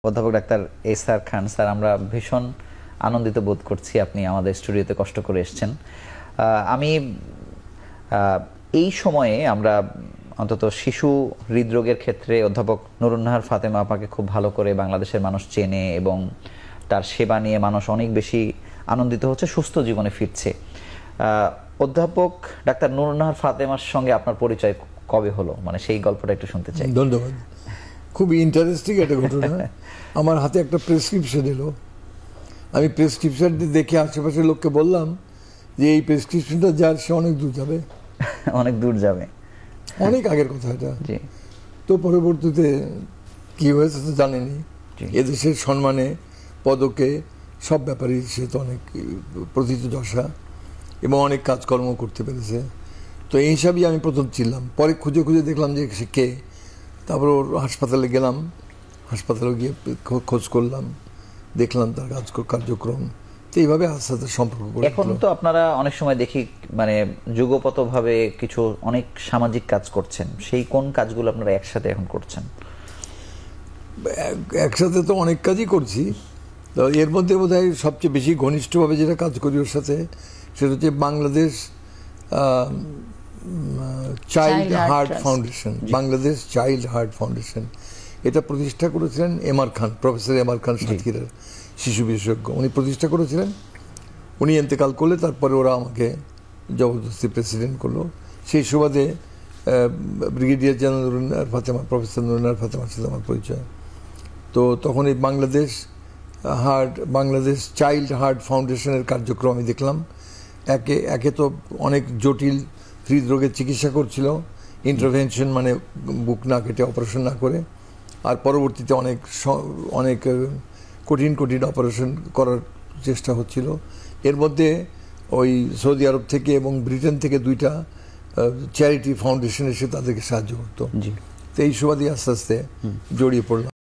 অধ্যাপক doctor SR খান sir, আমরা ভীষণ আনন্দিত বোধ করছি আপনি আমাদের স্টুডিওতে কষ্ট করে এসেছেন। আমি এই সময়ে আমরা অন্তত শিশু হৃদরোগের ক্ষেত্রে অধ্যাপক নুরুন্নাহার ফাতেমা আপাকে খুব ভালো করে বাংলাদেশের মানুষ চেনে এবং তার সেবা নিয়ে মানুষ অনেক বেশি আনন্দিত হচ্ছে, সুস্থ জীবনে ফিরছে। অধ্যাপক ডাক্তার নুরুন্নাহার ফাতেমার সঙ্গে আপনার পরিচয় কবে হলো, মানে সেই গল্পটা একটু শুনতে চাই। ধন্যবাদ। খুব ইন্টারেস্টিং একটা ঘটনা। আমার হাতে একটা প্রেসক্রিপশন এলো, আমি প্রেসক্রিপশনটি দেখে আশেপাশের লোককে বললাম যে এই প্রেসক্রিপশনটা যার সে অনেক দূর যাবে, অনেক দূর যাবে, অনেক আগের কথা এটা। তো পরবর্তীতে কি হয়েছে তো জানেনি, এদেশের সম্মানে পদকে সব ব্যাপারে সে তো অনেক প্রথিতযশা এবং অনেক কাজকর্ম করতে পেরেছে। তো এই হিসাবেই আমি প্রথম ছিলাম, পরে খুঁজে খুঁজে দেখলাম যে সে কে। তারপর ওর হাসপাতালে গেলাম, হাসপাতালে গিয়ে খোঁজ করলাম, দেখলাম তার কার্যক্রম। তো এইভাবে আস্তে আস্তে সম্পর্ক করে। এখন তো আপনারা অনেক সময় দেখি মানে যুগপতভাবে কিছু অনেক সামাজিক কাজ করছেন, সেই কোন কাজগুলো আপনারা একসাথে এখন করছেন? একসাথে তো অনেক কাজই করছি, তো এর মধ্যে বোধহয় সবচেয়ে বেশি ঘনিষ্ঠভাবে যেটা কাজ করি ওর সাথে সেটা হচ্ছে Bangladesh child heart foundation. Bangladesh child heart foundation এটা প্রতিষ্ঠা করেছিলেন এমআর খান, প্রফেসর এমআর খান, সাতক্ষীরার শিশু বিশেষজ্ঞ। উনি প্রতিষ্ঠা করেছিলেন, উনি ইন্তেকাল করলে তারপরে ওরা আমাকে জবরদস্তি প্রেসিডেন্ট করলো। সেই সুবাদে brigadier general Nurunnahar Fatema, professor Nurunnahar ফাতেমার সাথে আমার পরিচয়। তো তখন এই বাংলাদেশ চাইল্ড হার্ট ফাউন্ডেশনের কার্যক্রম আমি দেখলাম। একে তো অনেক জটিল হৃদরোগের চিকিৎসা করছিল, ইন্টারভেনশন মানে বুক না কেটে অপারেশন না করে, আর পরবর্তীতে অনেক কঠিন অপারেশন করার চেষ্টা হচ্ছিল। এর মধ্যে ওই সৌদি আরব থেকে এবং ব্রিটেন থেকে দুইটা চ্যারিটি ফাউন্ডেশন এসে তাদেরকে সাহায্য করতো। তো এই সুবাদে আস্তে আস্তে জড়িয়ে পড়লাম।